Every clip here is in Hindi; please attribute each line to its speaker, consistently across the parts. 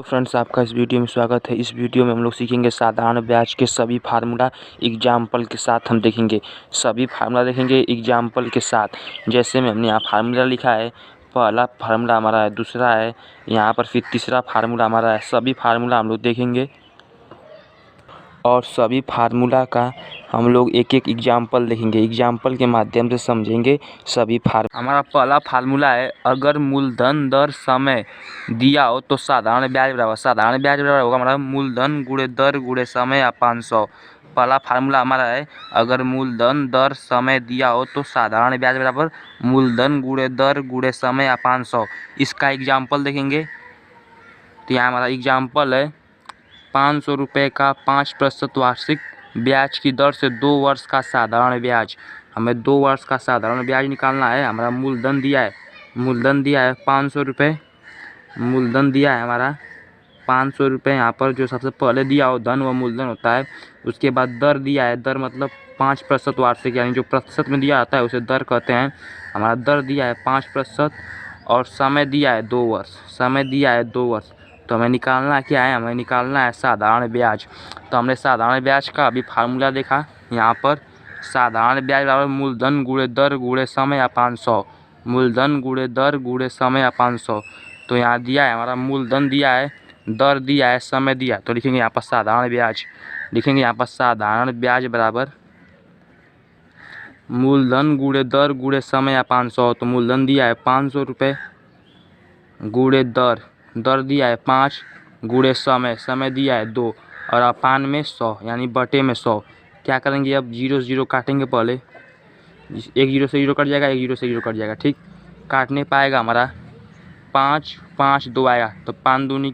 Speaker 1: फ्रेंड्स, आपका इस वीडियो में स्वागत है। इस वीडियो में हम लोग सीखेंगे साधारण ब्याज के सभी फार्मूला एग्जाम्पल के साथ हम देखेंगे। सभी फार्मूला देखेंगे एग्जाम्पल के साथ। जैसे में हमने यहाँ फार्मूला लिखा है, पहला फार्मूला हमारा है, दूसरा है यहाँ पर, फिर तीसरा फार्मूला हमारा है। सभी फार्मूला हम लोग देखेंगे और सभी फार्मूला का हम लोग एक एक एग्जाम्पल देखेंगे। एग्जाम्पल के माध्यम से समझेंगे सभी हमारा पहला फार्मूला है, अगर मूलधन दर समय दिया हो तो साधारण ब्याज बराबर होगा हमारा मूलधन गुणे दर गुणे समय या 500। पहला फार्मूला हमारा है, अगर मूलधन दर समय दिया हो तो साधारण ब्याज बराबर मूलधन गुणे दर गुणे समय या 500। इसका एग्जाम्पल देखेंगे तो यहाँ हमारा एग्जाम्पल है 500 रुपये का 5% वार्षिक ब्याज की दर से 2 वर्ष का साधारण ब्याज। हमें 2 वर्ष का साधारण ब्याज निकालना है। हमारा मूलधन दिया है 500 रुपये। मूलधन दिया है हमारा 500 रुपये। यहाँ पर जो सबसे पहले दिया हो धन वह मूलधन होता है। उसके बाद दर दिया है, दर मतलब 5% वार्षिक, यानी जो प्रतिशत में दिया जाता है उसे दर कहते हैं। हमारा दर दिया है 5% और समय दिया है 2 वर्ष। तो हमें निकालना क्या है, हमें निकालना है साधारण ब्याज। तो हमने साधारण ब्याज का अभी फार्मूला देखा। यहाँ पर साधारण ब्याज बराबर मूलधन गुणे दर गुणे समय या 500। मूलधन गुणे दर गुणे समय या 500। तो यहाँ दिया है हमारा मूलधन दिया है, दर दिया है, समय दिया। तो लिखेंगे यहाँ पर साधारण ब्याज, लिखेंगे यहाँ पर साधारण ब्याज बराबर मूलधन गुणे दर गुणे समय या 500। तो मूलधन दिया है 500 रुपये गुणे दर दिया है 5 गुणे समय दिया है 2 और अपान में 100 यानी बटे में 100। क्या करेंगे अब, 0 से 0 काटेंगे। पहले एक 0 से 0 कट जाएगा, एक 0 से 0 कट जाएगा। ठीक, काटने पाएगा हमारा 5 5 2 आएगा। तो 5 दूनी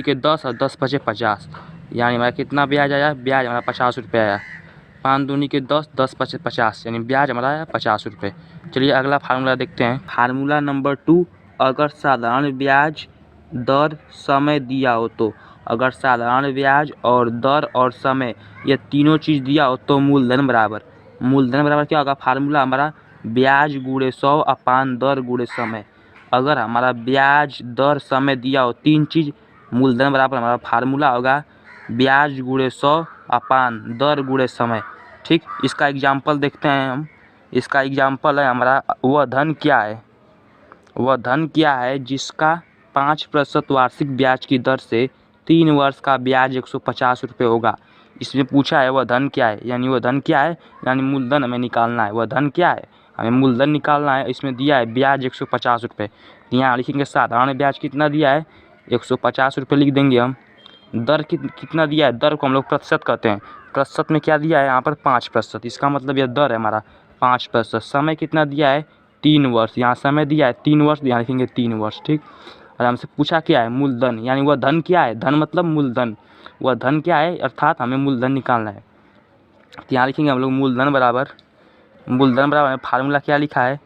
Speaker 1: के 10 और 10 पचे 50, यानी हमारा कितना ब्याज आया, ब्याज हमारा 50 रुपये आया। 5 दूनी के 10 10 पचे 50, यानी ब्याज हमारा आया 50 रुपये। चलिए अगला फार्मूला देखते हैं। फार्मूला नंबर 2, अगर साधारण ब्याज दर समय दिया हो तो, अगर साधारण ब्याज और दर और समय ये तीनों चीज़ दिया हो तो मूलधन बराबर क्या होगा, फार्मूला हमारा ब्याज गुणे 100 अपान दर गुणे समय। अगर हमारा ब्याज दर समय दिया हो, तीन चीज़, मूलधन बराबर हमारा फार्मूला होगा ब्याज गुणे 100 अपान दर गुणे समय। ठीक, इसका एग्जाम्पल देखते हैं हम। इसका एग्जाम्पल है हमारा, वह धन क्या है जिसका 5% वार्षिक ब्याज की दर से 3 वर्ष का ब्याज 150 रुपये होगा। इसमें पूछा है वह धन क्या है, यानी वह धन क्या है, यानी मूलधन हमें निकालना है। वह धन क्या है, हमें मूलधन निकालना है। इसमें दिया है ब्याज 150 रुपये। यहाँ लिखेंगे साधारण ब्याज कितना दिया है, 150 रुपये लिख देंगे हम। दर कितना दिया है, दर को हम लोग प्रतिशत कहते हैं। प्रतिशत में क्या दिया है यहाँ पर 5%, इसका मतलब यह दर है हमारा 5%। समय कितना दिया है, 3 वर्ष, यहाँ समय दिया है 3 वर्ष, यहाँ लिखेंगे 3 वर्ष। ठीक, और हमसे पूछा क्या है, मूलधन, यानी वह धन क्या है, धन मतलब मूलधन, वह धन क्या है अर्थात हमें मूलधन निकालना है। तो यहाँ लिखेंगे हम लोग मूलधन बराबर फार्मूला क्या लिखा है,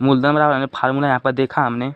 Speaker 1: मूलधन बराबर फार्मूला यहाँ पर देखा हमने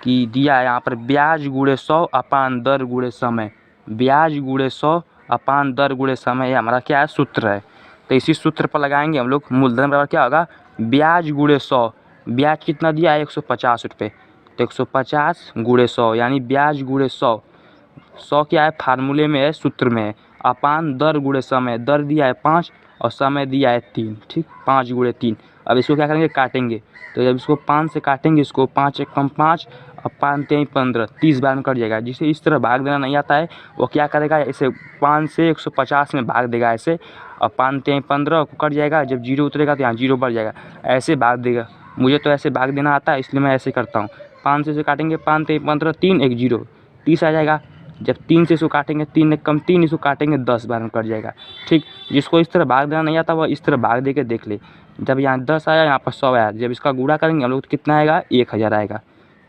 Speaker 1: कि दिया है यहाँ पर ब्याज गुणे 100 अपान दर गुणे समय। ब्याज गुणे 100 अपान दर गुणे समय, ये हमारा क्या है, सूत्र है। तो इसी सूत्र पर लगाएंगे हम लोग। मूलधन बराबर क्या होगा, ब्याज गुणे 100। ब्याज कितना दिया है, 150 रुपये। तो 150 गुणे 100, यानी ब्याज गुणे 100 क्या है, फार्मूले में है, सूत्र में है, अपान दर गुणे समय। दर दिया है 5 और समय दिया है 3। ठीक, 5 गुणे 3। अब इसको क्या करेंगे, काटेंगे। तो जब इसको 5 से काटेंगे, इसको 5 एक कम 5 और 5 3 15, 30 बार में कट जाएगा। जिसे इस तरह भाग देना नहीं आता है वो क्या करेगा, इसे 5 से 150 में भाग देगा ऐसे, और 5 3 15 को कट जाएगा। जब 0 उतरेगा तो यहाँ 0 बढ़ जाएगा, ऐसे भाग देगा। मुझे तो ऐसे भाग देना आता है, इसलिए मैं ऐसे करता हूँ। 5 से काटेंगे, 5 3 15, 3 1 0, 30 आ जाएगा। जब 3 से इसको काटेंगे, 3 एक कम 3, इसको काटेंगे 10 बार में कट जाएगा। ठीक, जिसको इस तरह भाग देना नहीं आता वह इस तरह भाग दे के देख ले। जब यहाँ 10 आया, यहाँ पर 100 आया, जब इसका गुणा करेंगे हम लोग तो कितना आएगा, 1000 आएगा।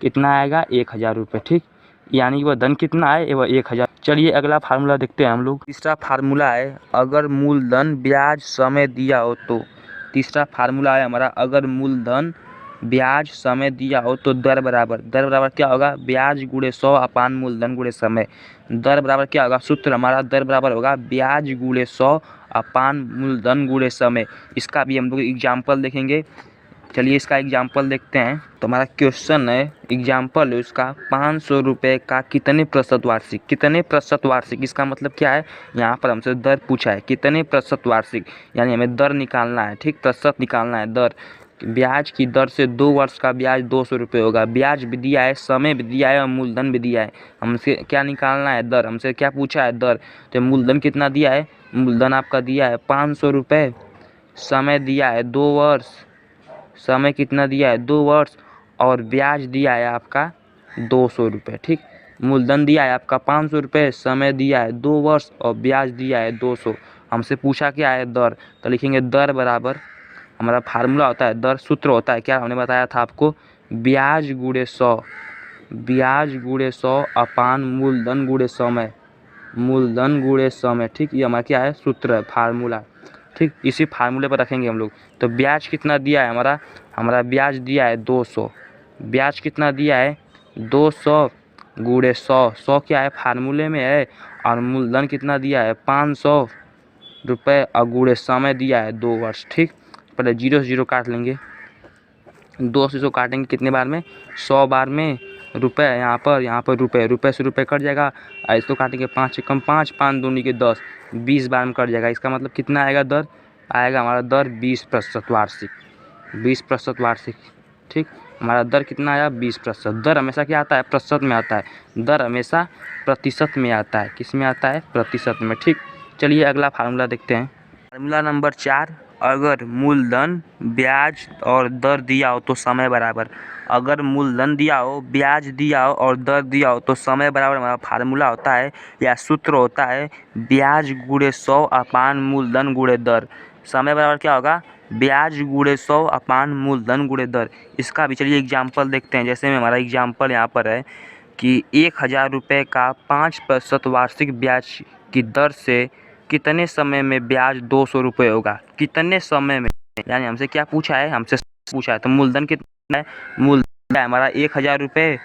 Speaker 1: कितना आएगा, 1000 रुपये। ठीक, यानी वह धन कितना है, वह 1000। चलिए अगला फार्मूला देखते हैं हम लोग। तीसरा फार्मूला है, अगर मूलधन ब्याज समय दिया हो तो। तीसरा फार्मूला है हमारा, अगर मूलधन ब्याज समय दिया हो तो दर बराबर क्या होगा, ब्याज गुणे 100 अपान मूलधन गुणे समय। दर बराबर क्या होगा, सूत्र हमारा दर बराबर होगा ब्याज गुणे 100 अपान मूलधन गुणे समय। इसका भी हम लोग एग्जाम्पल देखेंगे। चलिए इसका एग्जाम्पल देखते हैं। तो हमारा क्वेश्चन है, एग्जाम्पल है उसका 500 रुपये का कितने प्रतिशत वार्षिक। कितने प्रतिशत वार्षिक, इसका मतलब क्या है, यहाँ पर हमसे दर पूछा है, कितने प्रतिशत वार्षिक, यानी हमें दर निकालना है, ठीक, प्रतिशत निकालना है। दर, ब्याज की दर से 2 वर्ष का ब्याज 200 रुपये होगा। ब्याज भी दिया है, समय भी दिया है और मूलधन भी दिया है। हमसे क्या निकालना है, दर। हमसे क्या पूछा है, दर। तो मूलधन कितना दिया है, मूलधन आपका दिया है 500 रुपये, समय दिया है 2 वर्ष, समय कितना दिया है 2 वर्ष, और ब्याज दिया है आपका 200 रुपये, ठीक। मूलधन दिया है आपका 500 रुपये, समय दिया है 2 वर्ष और ब्याज दिया है 200। हमसे पूछा क्या है, दर। तो लिखेंगे दर बराबर, हमारा फार्मूला होता है, दर सूत्र होता है क्या, हमने बताया था आपको, ब्याज गुणे 100, ब्याज गुणे 100 अपान मूलधन गुणे समय, मूलधन गुणे समय, ठीक। ये हमारा क्या है, सूत्र है, फार्मूला, ठीक। इसी फार्मूले पर रखेंगे हम लोग। तो ब्याज कितना दिया है हमारा, हमारा ब्याज दिया है 200, ब्याज कितना दिया है 200 गुणे 100, 100 क्या है फार्मूले में है, और मूलधन कितना दिया है 500 रुपये और गुणे समय दिया है 2 वर्ष, ठीक। पहले 0 से 0 काट लेंगे, 2 से 100 काटेंगे कितने बार में, 100 बार में, रुपये यहाँ पर रुपये, रुपये से रुपये कट जाएगा, और इसको काटेंगे 5 से कम 5, 5 दूनी के 10, 20 बार में कट जाएगा। इसका मतलब कितना आएगा, दर आएगा हमारा दर 20% वार्षिक, 20% वार्षिक, ठीक। हमारा दर कितना आया 20%। दर हमेशा क्या आता है, प्रतिशत में आता है, दर हमेशा प्रतिशत में आता है, किस में आता है, प्रतिशत में, ठीक। चलिए अगला फार्मूला देखते हैं। फार्मूला नंबर 4, अगर मूलधन ब्याज और दर दिया हो तो समय बराबर। अगर मूलधन दिया हो, ब्याज दिया हो और दर दिया हो तो समय बराबर हमारा फार्मूला होता है या सूत्र होता है ब्याज गुणे 100 अपान मूलधन गुणे दर। समय बराबर क्या होगा, ब्याज गुणे 100 अपान मूलधन गुणे दर। इसका भी चलिए एग्जाम्पल देखते हैं। जैसे में हमारा एग्जाम्पल यहाँ पर है कि 1000 रुपये का 5% वार्षिक ब्याज की दर से कितने समय में ब्याज 200 रुपये होगा। कितने समय में, यानी हमसे क्या पूछा है, हमसे पूछा है। तो मूलधन कितना है, मूलधन है हमारा 1000 रुपये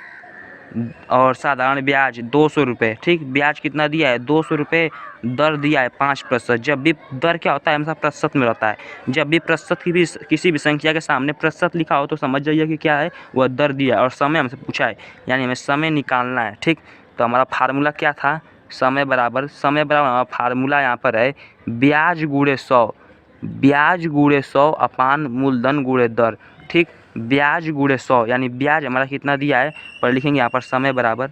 Speaker 1: और साधारण ब्याज 200 रुपये, ठीक। ब्याज कितना दिया है 200 रुपये, दर दिया है 5%। जब भी दर क्या होता है, हमेशा प्रतिशत में रहता है। जब भी प्रतिशत की भी किसी भी संख्या के सामने प्रतिशत लिखा हो तो समझ जाइए कि क्या है, वह दर दिया है। और समय हमसे पूछा है, यानी हमें समय निकालना है, ठीक। तो हमारा फार्मूला क्या था, समय बराबर, समय बराबर हमारा फार्मूला यहाँ पर है ब्याज गुणे 100, ब्याज गुणे 100 अपान मूलधन गुणे दर, ठीक। ब्याज गुणे 100, यानी ब्याज हमारा कितना दिया है, पर लिखेंगे यहाँ पर समय बराबर,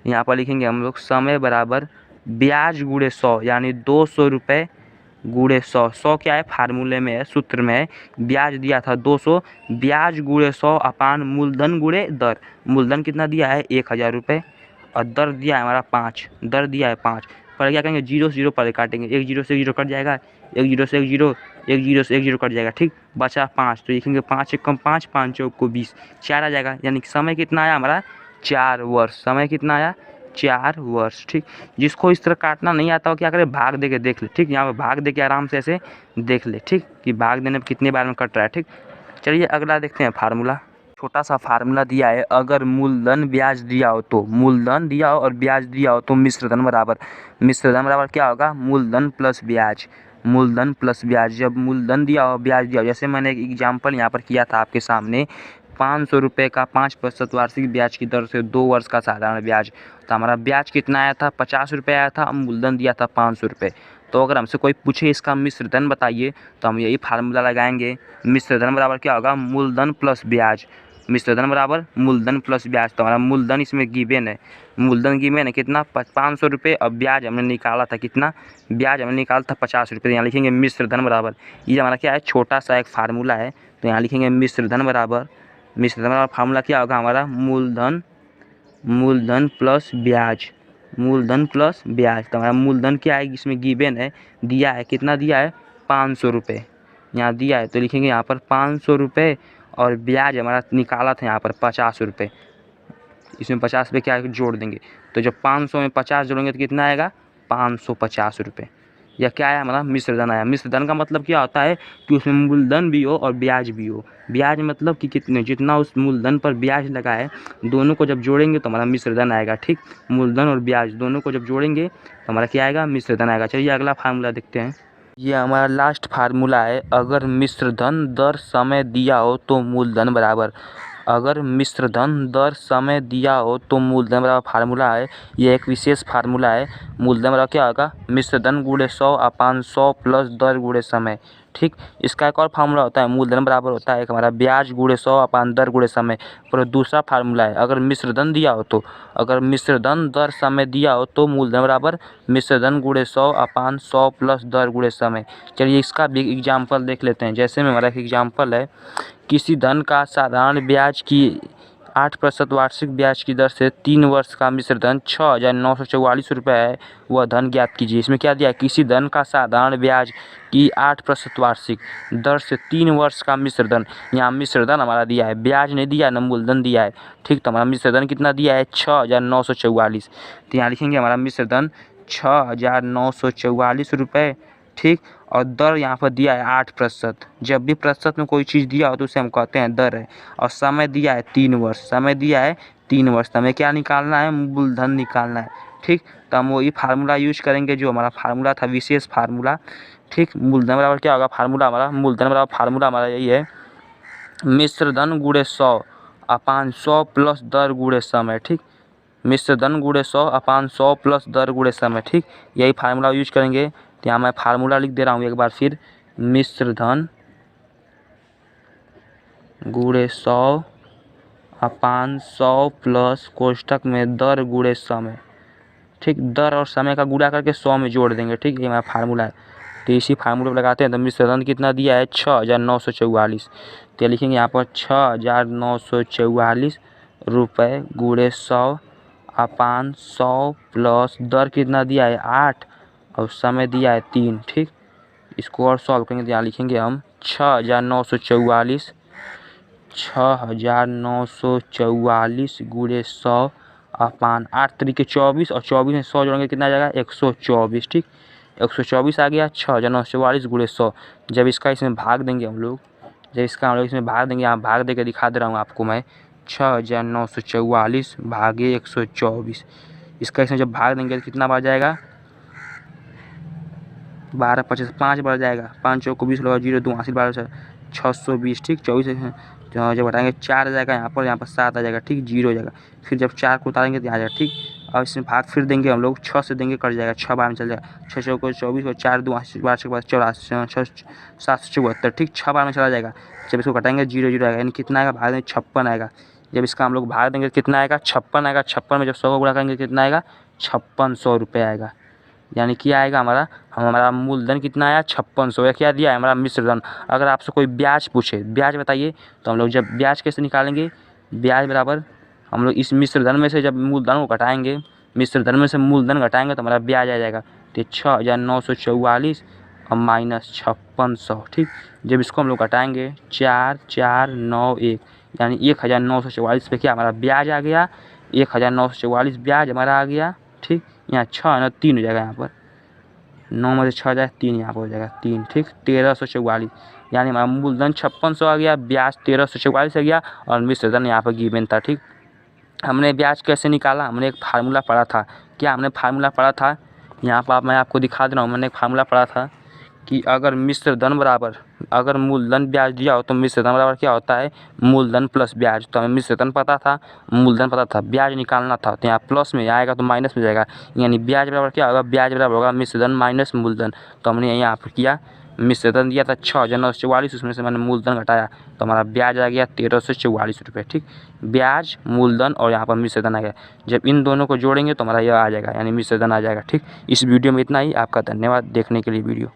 Speaker 1: यहाँ पर लिखेंगे हम लोग समय बराबर ब्याज गुणे 100, यानी 200 रुपये गुणे 100। 100 क्या है फार्मूले में है, सूत्र में है, ब्याज दिया था 200, ब्याज गुणे 100 अपान मूलधन गुणे दर। मूलधन कितना दिया है 1000 रुपये और दर दिया है हमारा 5, दर दिया है 5। पर क्या करेंगे, 0 से 0 पर काटेंगे, 1 0 से 1 0 कट जाएगा, 1 0 से 1 0, 1 0 से 1 0 कट जाएगा, ठीक। बचा 5, तो लिखेंगे 5 से कम 5, 5 चौक को 20, 4 आ जाएगा। यानी समय कितना आया हमारा 4 वर्ष, समय कितना आया 4 वर्ष, ठीक। जिसको इस तरह काटना नहीं आता हो क्या करे, भाग दे के देख ले, ठीक। यहाँ पर भाग दे के आराम से ऐसे देख ले, ठीक, कि भाग देने में कितने बार में कट रहा है, ठीक। चलिए अगला देखते हैं फार्मूला। छोटा सा फार्मूला दिया है, अगर मूलधन ब्याज दिया हो तो, मूलधन दिया हो और ब्याज दिया हो तो मिश्रधन बराबर, मिश्रधन बराबर क्या होगा, मूलधन प्लस ब्याज, मूलधन प्लस ब्याज। जब मूलधन दिया हो ब्याज दिया हो, जैसे मैंने एक एग्जाम्पल यहाँ पर किया था आपके सामने, 500 रुपये का 5% वार्षिक ब्याज की दर से 2 वर्ष का साधारण ब्याज। तो हमारा ब्याज कितना आया था 50 रुपये आया था, मूलधन दिया था 500 रुपये। तो अगर हमसे कोई पूछे इसका मिश्रधन बताइए तो हम यही फार्मूला लगाएंगे, मिश्रधन बराबर क्या होगा, मूलधन प्लस ब्याज, मिश्रधन बराबर मूलधन प्लस ब्याज। तो हमारा मूलधन इसमें गिवन है, मूलधन गिवन है कितना 500 रुपये और ब्याज हमने निकाला था कितना, ब्याज हमने निकाला था 50 रुपये। यहाँ लिखेंगे मिश्रधन बराबर, ये हमारा क्या है छोटा सा एक फार्मूला है। तो यहाँ लिखेंगे मिश्रधन बराबर, मिश्रधन बराबर फार्मूला क्या होगा हमारा, मूलधन, मूलधन प्लस ब्याज, मूलधन प्लस ब्याज। तो हमारा मूलधन क्या है, इसमें गिवन है, दिया है कितना, दिया है 500 रुपये, यहाँ दिया है। तो लिखेंगे यहाँ पर 500 रुपये और ब्याज हमारा निकाला था यहाँ पर 50 रुपये, इसमें 50 रुपये क्या जोड़ देंगे। तो जब 500 में 50 जोड़ेंगे तो कितना आएगा 550 रुपये। या क्या आया हमारा मिश्रधन आया। मिश्रधन का मतलब क्या होता है कि उसमें मूलधन भी हो और ब्याज भी हो। ब्याज मतलब कि कितने, जितना उस मूलधन पर ब्याज लगा है दोनों को जब जोड़ेंगे तो हमारा मिश्रधन आएगा, ठीक। मूलधन और ब्याज दोनों को जब जोड़ेंगे तो हमारा क्या आएगा, मिश्रधन आएगा। चलिए अगला फार्मूला देखते हैं। ये हमारा लास्ट फार्मूला है। अगर मिश्र धन दर समय दिया हो तो मूलधन बराबर, अगर मिश्र धन दर समय दिया हो तो मूलधन बराबर फार्मूला है। ये एक विशेष फार्मूला है। मूलधन बराबर क्या होगा, मिश्र धन गुणे 100 अपान 100 प्लस दर गुणे समय। ठीक, इसका एक और फार्मूला होता है, मूलधन बराबर होता है एक हमारा ब्याज गुणे 100 अपान दर गुणे समय। पर दूसरा फार्मूला है, अगर मिश्र धन दिया हो तो, अगर मिश्र धन दर समय दिया हो तो मूलधन बराबर मिश्र धन गुणे 100 अपान 100 प्लस दर गुणे समय। चलिए इसका भी एग्जाम्पल देख लेते हैं। जैसे में हमारा एक एग्जाम्पल है, किसी धन का साधारण ब्याज की 8% वार्षिक ब्याज की दर से 3 वर्ष का मिश्र धन 6,944 रुपये है, वह धन ज्ञात कीजिए। इसमें क्या दिया है, किसी धन का साधारण ब्याज की 8% वार्षिक दर से 3 वर्ष का मिश्र धन। यहाँ मिश्र धन हमारा दिया है, ब्याज नहीं दिया है, न मूलधन दिया है। ठीक, तो हमारा मिश्र धन कितना दिया है, 6,944। तो यहाँ लिखेंगे हमारा मिश्र धन 6,944 रुपये। ठीक, और दर यहाँ पर दिया है 8%। जब भी प्रतिशत में कोई चीज़ दिया हो तो उसे हम कहते हैं दर है। और समय दिया है 3 वर्ष, समय दिया है 3 वर्ष। तो हमें क्या निकालना है, मूलधन निकालना है। ठीक, तो हम वही फार्मूला यूज करेंगे जो हमारा फार्मूला था, विशेष फार्मूला। ठीक, मूलधन बराबर क्या होगा फार्मूला हमारा, मूलधन बराबर फार्मूला हमारा यही है, मिश्र धन गुणे 100 अपान 100 प्लस दर गुणे समय। ठीक, मिश्र धन गुणे 100 अपान 100 प्लस दर गुणे समय। ठीक, यही फार्मूला यूज करेंगे। तो यहाँ मैं फार्मूला लिख दे रहा हूँ एक बार फिर, मिश्र धन गुणे 100 अपान 100 प्लस कोष्ठक में दर गुणे समय। ठीक, दर और समय का गुणा करके 100 में जोड़ देंगे। ठीक, ये हमारा फार्मूला है। तो इसी फार्मूले पर लगाते हैं। तो मिश्र धन कितना दिया है, 6,944। तो लिखेंगे यहाँ पर 6,944 रुपये गुणे 100 अपान 100 प्लस दर कितना दिया है 8 और समय दिया है 3। ठीक, इसको और सॉल्व करेंगे तो यहाँ लिखेंगे हम 6,944 गुणे 100 अपान 8 तरीके 24 और 24 में 100 जोड़ेंगे कितना आ जाएगा, 124। ठीक, 124 आ गया। 6,944 गुणे 100। जब इसका इसमें भाग देंगे हम लोग, जब इसका हम लोग इसमें भाग देंगे, यहाँ भाग देकर दिखा दे रहा हूँ आपको मैं, 6,944 भागे 124। इसका इसमें जब भाग देंगे तो कितना बढ़ जाएगा, 12 25 5 बढ़ जाएगा, 5 चौको 20 लगा 0 2 80 12 620। ठीक, 24 जब हटाएंगे 4 आ जाएगा, यहाँ पर 7 आ जाएगा। ठीक, 0 हो जाएगा। फिर जब 4 को उतारेंगे तो आ जाएगा। ठीक, और इसमें भाग फिर देंगे हम लोग, 6 से देंगे कट जाएगा, 6 बार में चल जाएगा, 6 चौको 24 और 4 2 80 12 के बाद 84 774। ठीक, 6 बार में चला जाएगा। जब इसको कटाएंगे 0 0 आएगा, यानी कितना आएगा, भाग में 56 आएगा। जब इसका हम लोग भाग देंगे कितना आएगा, 56 आएगा। 56 में जब 100 को गुणा करेंगे कितना आएगा, 5600 रुपये आएगा। यानी क्या आएगा हमारा मूलधन कितना आया, 5600। या क्या दिया है हमारा मिश्र धन। अगर आपसे कोई ब्याज पूछे, ब्याज बताइए, तो हम लोग जब ब्याज कैसे निकालेंगे, ब्याज बराबर हम लोग इस मिश्र धन में से जब मूलधन को घटाएंगे, मिश्र धन में से मूलधन घटाएंगे तो हमारा ब्याज आ जाएगा। तो 6,944 और माइनस 5600। ठीक, जब इसको हम लोग घटाएंगे 4491, यानी 1,944 पे क्या हमारा ब्याज आ गया, 1,944 ब्याज हमारा आ गया। ठीक, यहाँ 6 ना 3 हो जाएगा, यहाँ पर 9 में से 6 जाए 3, यहाँ पर हो जाएगा 3। ठीक, 1344, यानी हमारा मूलधन 5600 आ गया, ब्याज 1344 आ गया और मिश्र धन यहाँ पर गिवन था। ठीक, हमने ब्याज कैसे निकाला, हमने एक फार्मूला पढ़ा था। क्या हमने फार्मूला पढ़ा था, यहाँ पर मैं आपको दिखा दे रहा हूँ। मैंने एक फार्मूला पढ़ा था कि अगर मिश्र धन बराबर, अगर मूलधन ब्याज दिया हो तो मिश्र धन बराबर क्या होता है, मूलधन प्लस ब्याज। तो हमें मिश्र धन पता था, मूलधन पता था, ब्याज निकालना था। तो यहाँ प्लस में आएगा तो माइनस में जाएगा, यानी ब्याज बराबर क्या होगा, ब्याज बराबर होगा मिश्र धन माइनस मूलधन। तो हमने यहाँ पर किया, मिश्र धन दिया था 6,944, उसमें से मैंने मूलधन घटाया तो हमारा ब्याज आ गया 1344 रुपये। ठीक, ब्याज मूलधन और यहाँ पर मिश्र धन आ गया। जब इन दोनों को जोड़ेंगे तो हमारा यह आ जाएगा, यानी मिश्र धन आ जाएगा। ठीक, इस वीडियो में इतना ही। आपका धन्यवाद देखने के लिए वीडियो।